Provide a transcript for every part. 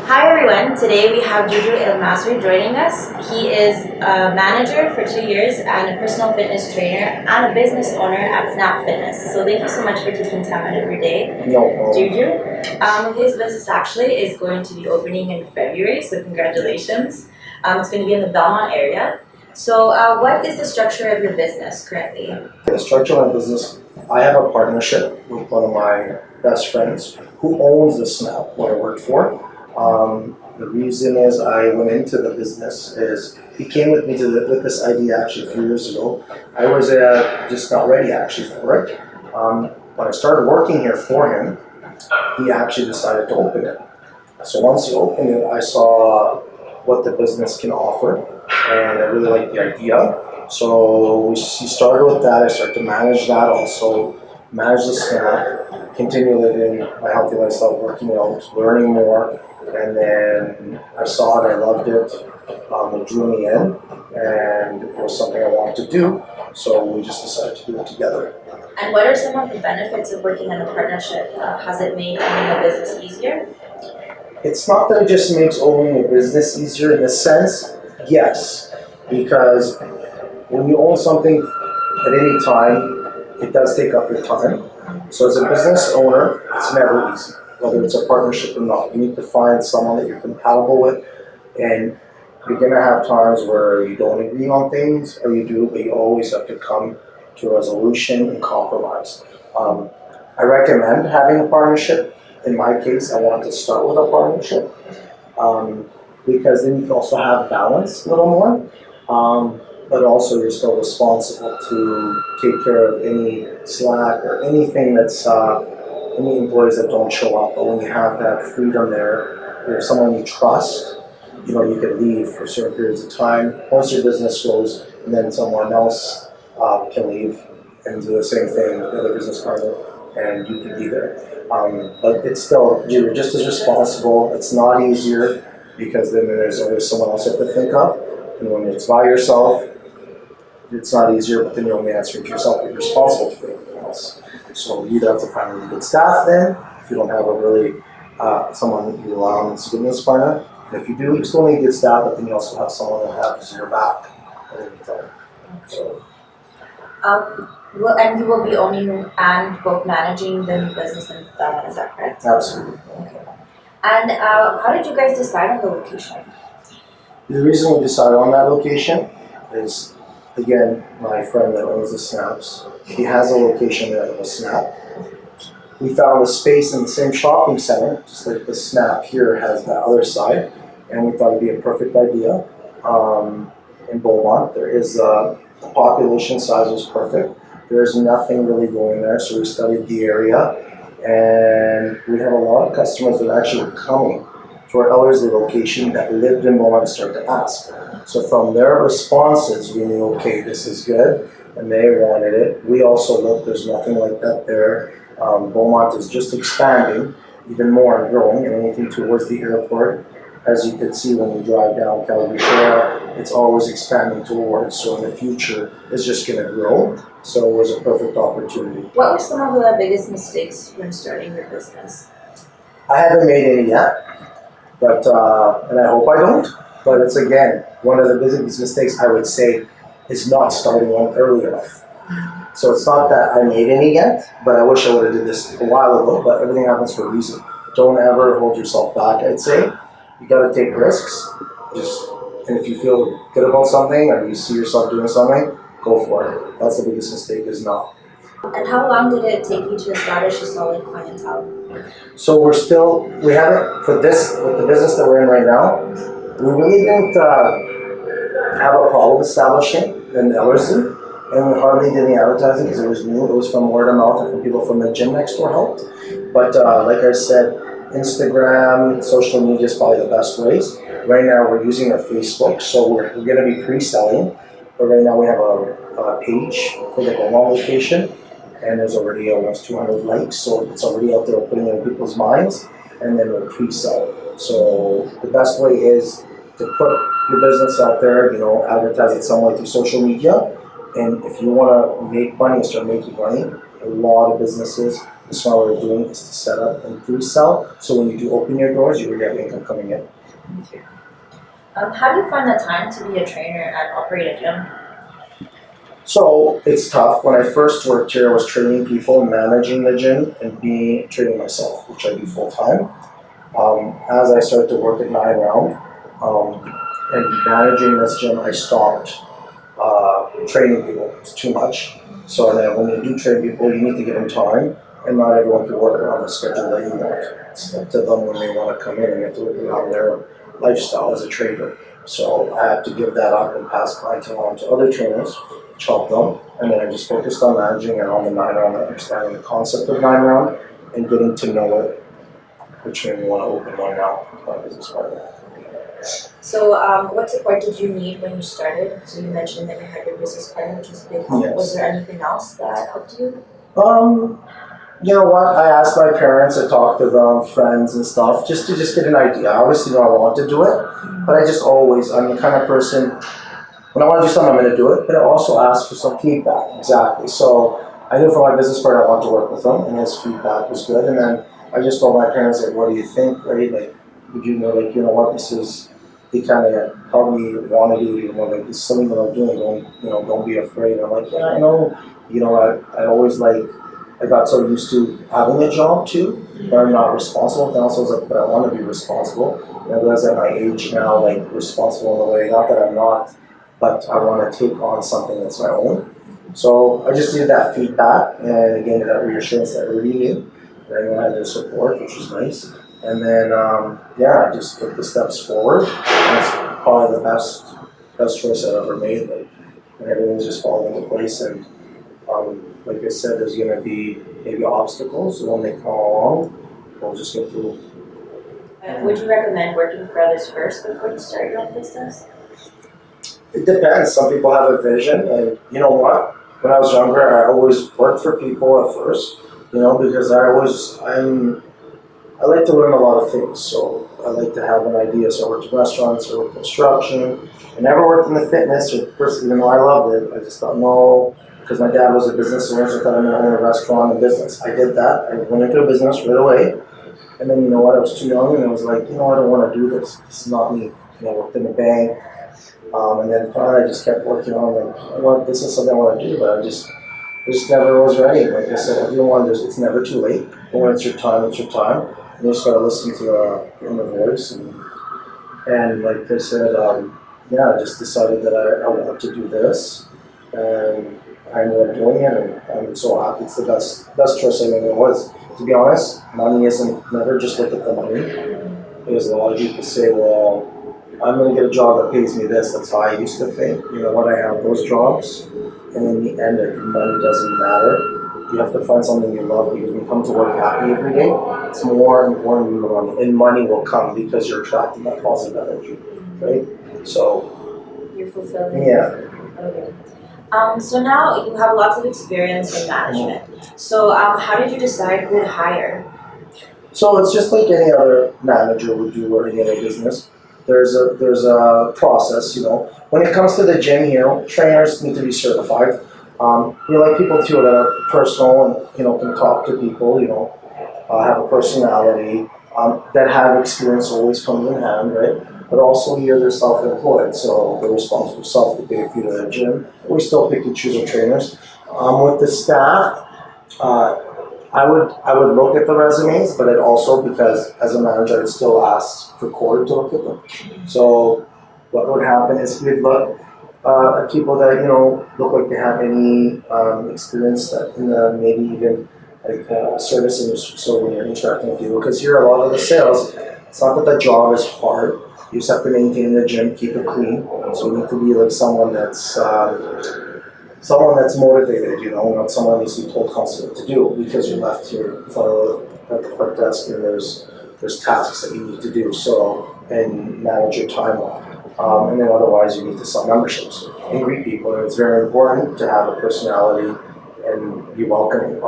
Hi everyone, today we have Juju El Masri joining us. He is a manager for 2 years and a personal fitness trainer and a business owner at Snap Fitness. So thank you so much for taking time out of your day. No problem. Juju. His business actually is going to be opening in February, so congratulations. It's going to be in the Beaumont area. So what is the structure of your business currently? The structure of my business, I have a partnership with one of my best friends who owns the Snap where I worked for. The reason is I went into the business is he came with me with this idea actually a few years ago. I was just not ready actually for it. When I started working here for him, he actually decided to open it. So once he opened it, I saw what the business can offer, and I really liked the idea. So he started with that. I started to manage that also, manage the Snap, continue living my healthy lifestyle, working out, learning more. And then I saw it, I loved it, it drew me in, and it was something I wanted to do, so we just decided to do it together. And what are some of the benefits of working in a partnership? Has it made owning a business easier? It's not that it just makes owning a business easier in a sense, yes, because when you own something at any time, it does take up your time. So as a business owner, it's never easy. Whether it's a partnership or not, you need to find someone that you're compatible with, and you're gonna have times where you don't agree on things, or you do, but you always have to come to a resolution and compromise. I recommend having a partnership. In my case, I wanted to start with a partnership because then you can also have balance a little more, but also you're still responsible to take care of any slack or anything that's any employees that don't show up. But when you have that freedom there, if someone you trust, you can leave for certain periods of time. Once your business goes, and then someone else can leave and do the same thing with the other business partner, and you can be there. But it's still, you're just as responsible. It's not easier because then there's always someone else you have to think of. And when it's by yourself, it's not easier, but then you're only answering to yourself, but you're responsible for everything else. So you either have to find really good staff then, if you don't have a really, someone that you rely on as a business partner. And if you do, you still need good staff, but then you also have someone that has your back at any time. So. And you will be owning and both managing the new business in Beaumont, is that correct? Absolutely. Okay. And how did you guys decide on the location? The reason we decided on that location is, again, my friend that owns the Snaps, he has a location there at the Snap. We found a space in the same shopping center, just like the Snap here has that other side, and we thought it'd be a perfect idea. In Beaumont, there is the population size was perfect. There's nothing really going there, so we studied the area, and we had a lot of customers that actually were coming to our Ellwood location that lived in Beaumont and started to ask. So from their responses, we knew, okay, this is good, and they wanted it. We also looked, there's nothing like that there. Beaumont is just expanding even more and growing, and anything towards the airport, as you could see when you drive down Calgary Trail, it's always expanding towards. So in the future, it's just going to grow. So it was a perfect opportunity. What were some of the biggest mistakes when starting your business? I haven't made any yet, but and I hope I don't. But it's, again, one of the biggest mistakes I would say is not starting one early enough. So it's not that I made any yet, but I wish I would have did this a while ago, but everything happens for a reason. Don't ever hold yourself back, I'd say. You got to take risks. And if you feel good about something or you see yourself doing something, go for it. That's the biggest mistake, is not. And how long did it take you to establish a solid clientele? So we haven't, with the business that we're in right now, we really didn't have a problem establishing in Ellwood, and we hardly did any advertising because it was new. It was from word of mouth and from people from the gym next door helped. But like I said, Instagram, social media is probably the best ways. Right now we're using our Facebook, so we're going to be pre-selling. But right now we have a page for the Beaumont location, and there's already almost 200 likes, so it's already out there putting in people's minds, and then we'll pre-sell. So the best way is to put your business out there, advertise it some way through social media, and if you want to make money and start making money, a lot of businesses The smart way of doing it is to set up and pre-sell. So when you do open your doors, you will get income coming in. How do you find the time to be a trainer and operate a gym? So it's tough. When I first worked here, I was training people, managing the gym, and training myself, which I do full time. As I started to work at 9 Round and managing this gym, I stopped training people. It's too much. So then when you do train people, you need to give them time, and not everyone can work around the schedule that you want. It's up to them when they want to come in, and you have to work around their lifestyle as a trainer. So I had to give that up and pass clientele on to other trainers, help them, and then I just focused on managing and on the 9 Round, understanding the concept of 9 Round, and getting to know it. Which training you want to open one now, my business partner. So, what support did you need when you started? So you mentioned that you had your business partner, which was a big help. Yes. Was there anything else that helped you? You know what? I asked my parents, I talked to them, friends and stuff, just to get an idea. I obviously know I want to do it, but I'm the kind of person, when I want to do something, I'm going to do it, but I also ask for some feedback. Exactly. So I knew for my business partner, I wanted to work with him, and his feedback was good. And then I just told my parents, like, what do you think, right? Like, would you know, like, you know what, he kind of helped me want to do, you know, like, this is something that I'm doing, don't be afraid. I'm like, yeah, I know, I always, like, I got so used to having a job too, but I'm not responsible. And also I was like, but I want to be responsible. And I realize at my age now, like, responsible in a way, not that I'm not, but I want to take on something that's my own. So I just needed that feedback, and again, that reassurance that I already knew. And I know I had their support, which was nice. And then, I just took the steps forward. And it's probably the best choice I've ever made. Like, and everything's just falling into place. And like I said, there's going to be maybe obstacles. So when they come along, we'll just get through. Would you recommend working for others first before you start your own business? It depends. Some people have a vision, and you know what? When I was younger, I always worked for people at first, because I like to learn a lot of things. So I like to have an idea. So I worked in restaurants, I worked in construction. I never worked in the fitness, even though I loved it. I just thought, no, because my dad was a business owner, so I thought I'm going to own a restaurant and business. I did that. I went into a business right away. And then, you know what, I was too young, and I was like, I don't want to do this. This is not me. I worked in a bank. And then finally I just kept working on, like, this is something I want to do, but I just never was ready. Like I said, it's never too late. But when it's your time, it's your time. You just gotta listen to your inner voice, and like I said, I just decided that I want to do this, and I ended up doing it, and I'm so happy. It's the best choice I ever was. To be honest, money isn't, never just look at the money, because a lot of people say, well, I'm gonna get a job that pays me this. That's how I used to think. You know what? I have those jobs, and in the end, the money doesn't matter. You have to find something you love, because when you come to work happy every day, it's more important than the money. And money will come because you're attracting that positive energy, right? So you're fulfilling. Yeah. Okay. So now you have lots of experience in management. So how did you decide who to hire? So it's just like any other manager would do or any other business. There's a process, When it comes to the gym, trainers need to be certified. We like people too that are personal and can talk to people, have a personality, that have experience always comes in hand, right? But also here they're self-employed, so they're responsible for self to pay a fee to their gym. We still pick and choose our trainers. With the staff, I would look at the resumes, but it also, because as a manager, I'd still ask for Cord to look at them. So what would happen is we'd look at people that look like they have any experience that in maybe even like service industry. So when you're interacting with people, because here a lot of the sales, it's not that the job is hard. You just have to maintain the gym, keep it clean. So you need to be like someone that's motivated, not someone needs to be told constantly to do, because you're left here at the front desk and there's tasks that you need to do. So, and manage your time well. And then otherwise you need to sell memberships and greet people. And it's very important to have a personality and be welcoming.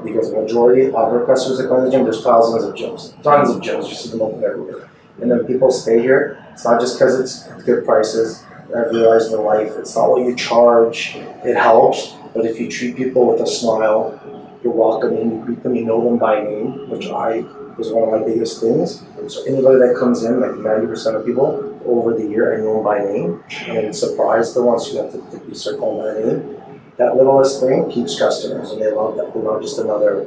Because the majority of our customers that come to the gym, there's thousands of gyms, you see them open everywhere. And then people stay here. It's not just because it's good prices. I've realized in life, it's not what you charge, it helps, but if you treat people with a smile you're welcoming, you greet them, you know them by name, which was one of my biggest things. So anybody that comes in, like 90% of people over the year, I know them by name, and it's surprised them once you start calling by name. That littlest thing keeps customers, and they love that. They're not just another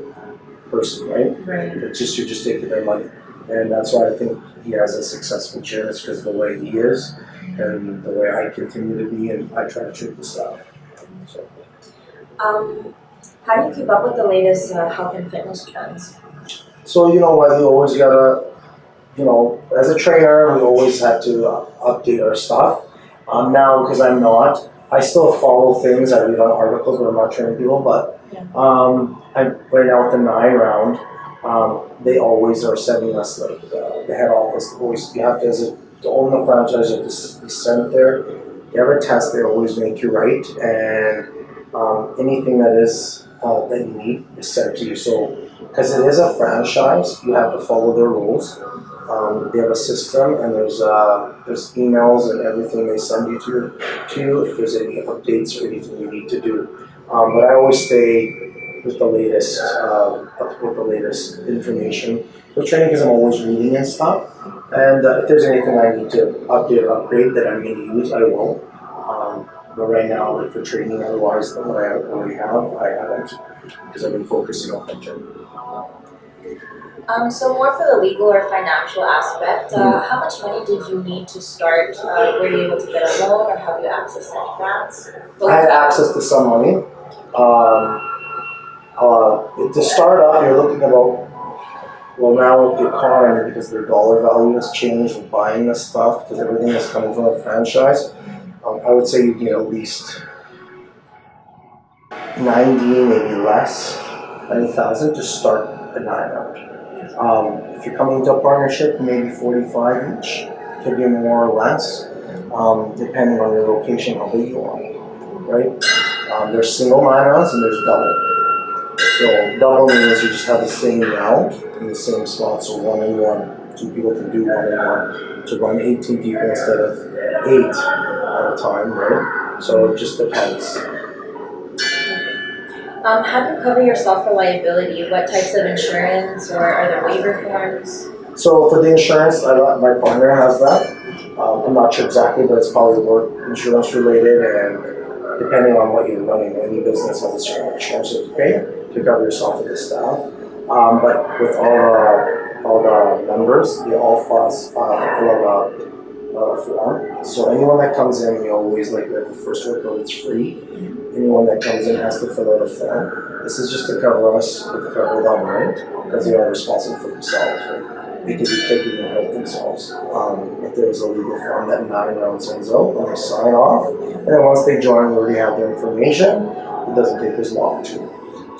person, right? Right. It's just you're just taking their money, and that's why I think he has a successful gym. It's because of the way he is, and the way I continue to be, and I try to treat the staff. So. How do you keep up with the latest health and fitness trends? So you know what, you always gotta, as a trainer, we always have to update our stuff. Now, because I'm not, I still follow things. I read on articles, but I'm not training people. But I'm right now at the 9 round. They always are sending us like the head office. Always, you have to, to own the franchise, you have to be sent there. You have a test, they always make you right, and anything that is that you need is sent to you. So, because it is a franchise, you have to follow their rules. They have a system, and there's emails and everything they send you to you if there's any updates or anything you need to do. But I always stay with the latest information with training because I'm always reading and stuff. And if there's anything I need to update or upgrade that I'm going to use, I will. But right now, like for training, otherwise than what I already have, I haven't because I've been focusing on my gym. So more for the legal or financial aspect, how much money did you need to start? Were you able to get a loan or have you accessed any grants? I had access to some money. To start off, you're looking about, well now with the economy, because their dollar value has changed with buying this stuff, because everything is coming from a franchise, I would say you get at least 90, maybe less, 90,000 to start a 9 round. If you're coming into a partnership, maybe 45 each, could be more or less, depending on your location, how big you want, right? There's single 9 rounds and there's double. So double means you just have the same round in the same spot, so 1-on-1. 2 people can do 1-on-1 to run 18 people instead of 8 at a time, right? So it just depends. How do you cover yourself for liability? What types of insurance, or are there waiver forms? So for the insurance, my partner has that. I'm not sure exactly, but it's probably work insurance related, and depending on what you're running, any business has a certain insurance that you pay to cover yourself and the staff. But with all the members, they all fill a form. So anyone that comes in, we always the first workout, it's free. Anyone that comes in has to fill out a form. This is just to cover us, to cover them, right? Because they are responsible for themselves, right? They could be taking and help themselves. If there's a legal form that 9 rounds sends out, and they sign off, and then once they join, we already have their information. It doesn't take as long too.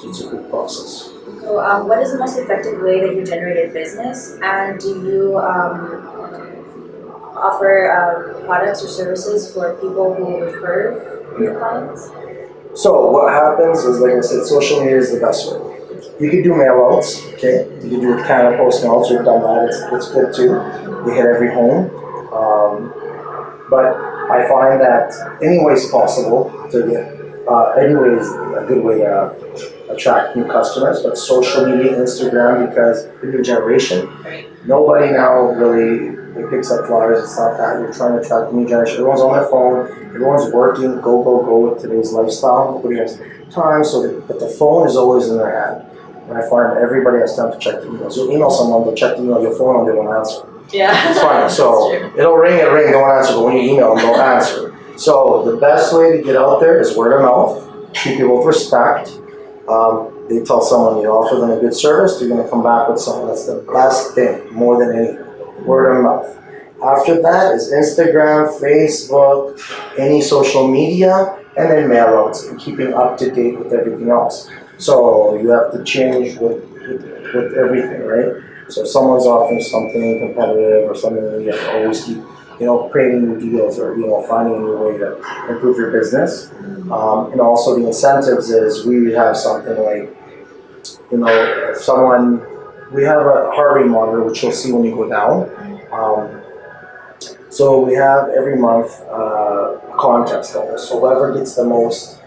So it's a good process. So what is the most effective way that you generate business, and do you offer products or services for people who refer your clients? So what happens is, like I said, social media is the best way. You can do mail outs, okay? You can do Canada Post mail outs, we've done that, it's good too. They hit every home. But I find that any way is possible to get, any way is a good way to attract new customers, but social media, Instagram, because the new generation, nobody now really picks up flyers and stuff like that. You're trying to attract the new generation. Everyone's on their phone, everyone's working, go with today's lifestyle. Nobody has time, but the phone is always in their hand. And I find everybody has time to check the emails. You'll email someone, they'll check the email, your phone on, they won't answer. Yeah. It's fine. So it'll ring, don't answer, but when you email them, they'll answer. So the best way to get out there is word of mouth, treat people with respect. They tell someone you offer them a good service, they're going to come back with something. That's the best thing, more than anything. Word of mouth. After that is Instagram, Facebook, any social media, and then mail outs, and keeping up to date with everything else. So you have to change with everything, right? So if someone's offering something competitive or something, you have to always keep, creating new deals or, finding a new way to improve your business. And also the incentives is we have something like, if someone, we have a heart rate monitor, which you'll see when you go down. So we have every month a contest almost. So whoever gets the most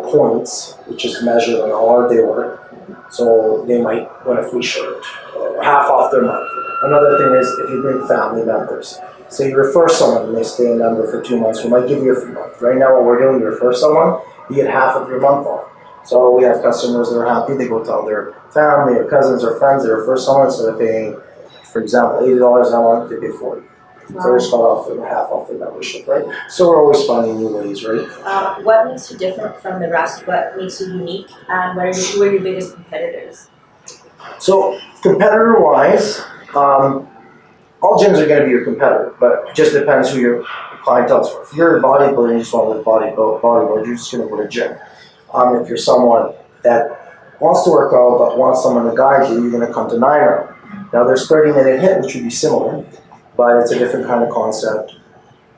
points, which is measured on how hard they work, So they might win a free shirt or half off their month. Another thing is if you bring family members. So you refer someone and they stay a member for 2 months, we might give you a free month. Right now what we're doing, you refer someone, you get half of your month off. So we have customers that are happy, they go tell their family or cousins or friends, they refer someone, instead of paying, for example, $80 a month, they pay 40. So they just got off them half off their membership, right? So we're always finding new ways, right? What makes you different from the rest? What makes you unique? And who are your biggest competitors? So competitor-wise, all gyms are going to be your competitor, but it just depends who your clientele is for. If you're a bodybuilder and you just want to live bodybuilder, you're just going to go to gym. If you're someone that wants to work out but wants someone to guide you, you're going to come to Niner. Now there's 30-minute HIIT, which would be similar, but it's a different kind of concept.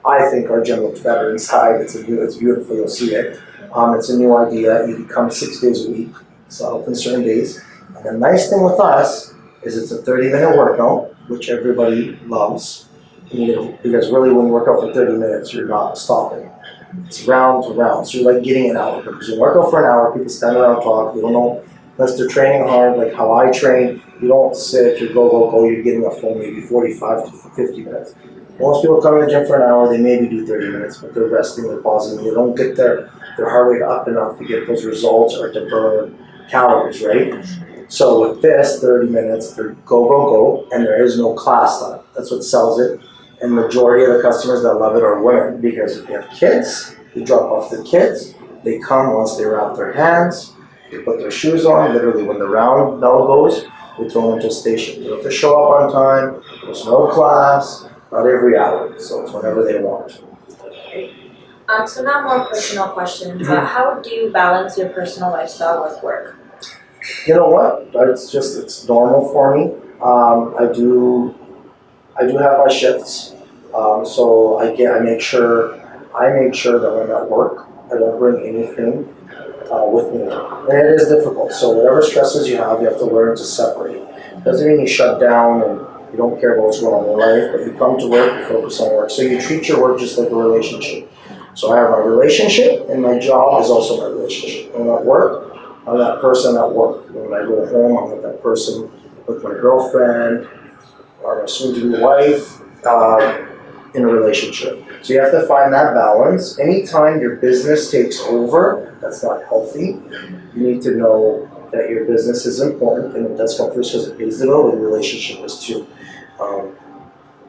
I think our gym looks better inside. It's beautiful. You'll see it. It's a new idea. You can come 6 days a week, so open certain days. And the nice thing with us is it's a 30-minute workout, which everybody loves. Because really, when you work out for 30 minutes, you're not stopping. It's round to round. So you're like getting an hour. Because you work out for an hour, people stand around and talk. They don't know, unless they're training hard, like how I train. You don't sit, you go, you're getting a full maybe 45 to 50 minutes. Most people come to the gym for an hour, they maybe do 30 minutes, but they're resting, they're pausing. They don't get their heart rate up enough to get those results or to burn calories, right? So with this, 30 minutes, they're go, and there is no class time. That's what sells it. And majority of the customers that love it are women, because if you have kids, you drop off the kids, they come once they wrap their hands, they put their shoes on, literally when the round bell goes, we throw them into a station. You don't have to show up on time, there's no class, not every hour, so it's whenever they want. So now more personal questions. How do you balance your personal lifestyle with work? You know what? It's normal for me. I do have my shifts, so I make sure that when I'm at work, I don't bring anything with me, and it is difficult. So whatever stresses you have to learn to separate. Doesn't mean you shut down and you don't care about what's going on in your life, but you come to work, you focus on work. So you treat your work just like a relationship. So I have my relationship, and my job is also my relationship. When I'm at work, I'm that person at work. When I go home, I'm with that person, with my girlfriend or my soon-to-be wife, in a relationship. So you have to find that balance. Anytime your business takes over, that's not healthy. You need to know that your business is important, and it does come first because it pays the bill, but your relationship is too.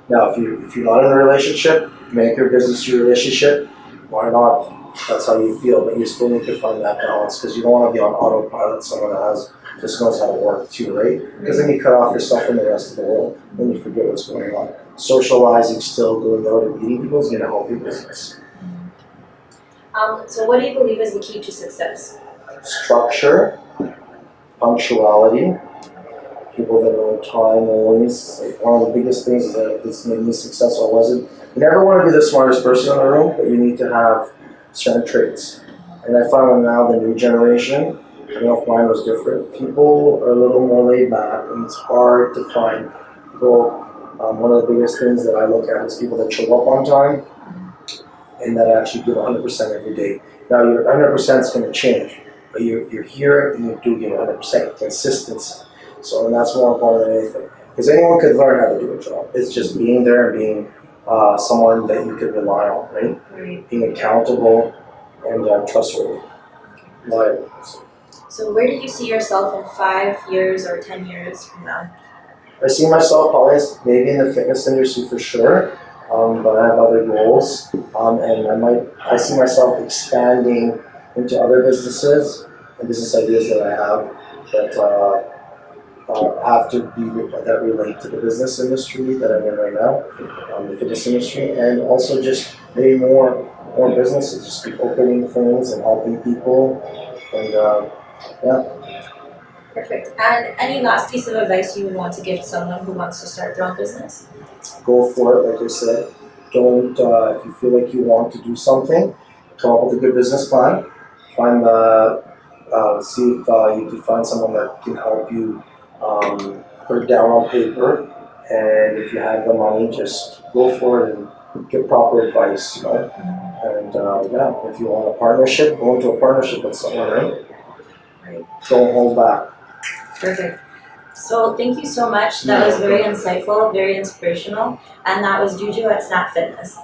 Now, if you're not in a relationship, make your business your relationship. Why not? That's how you feel, but you still need to find that balance, because you don't want to be on autopilot. Someone that just knows how to work too, right? Because then you cut off yourself from the rest of the world, then you forget what's going on. Socializing, still going out and meeting people is going to help your business. So what do you believe is the key to success? Structure, punctuality, people that are on time always. Like one of the biggest things that this made me successful wasn't, you never want to be the smartest person in the room, but you need to have certain traits. And I find now the new generation, I don't know if mine was different, people are a little more laid back, and it's hard to find people. One of the biggest things that I look at is people that show up on time and that actually give 100% every day. Now your 100% is going to change, but you're here and you do give 100%, consistency. So, and that's more important than anything. Because anyone could learn how to do a job. It's just being there and being someone that you could rely on, right? Being accountable and trustworthy. Reliable. So where do you see yourself in 5 years or 10 years from now? I see myself probably maybe in the fitness industry for sure, but I have other goals, and I see myself expanding into other businesses and business ideas that I have that have to be that relate to the business industry that I'm in right now, the fitness industry, and also just maybe more businesses, just keep opening things and helping people, and yeah. Perfect. And any last piece of advice you would want to give someone who wants to start their own business? Go for it, like I said. Don't, if you feel like you want to do something, come up with a good business plan. See if you can find someone that can help you put it down on paper. And if you have the money, just go for it and get proper advice, And if you want a partnership, go into a partnership with someone, right? Don't hold back. Perfect. So thank you so much. That was very insightful, very inspirational, and that was Juju at Snap Fitness.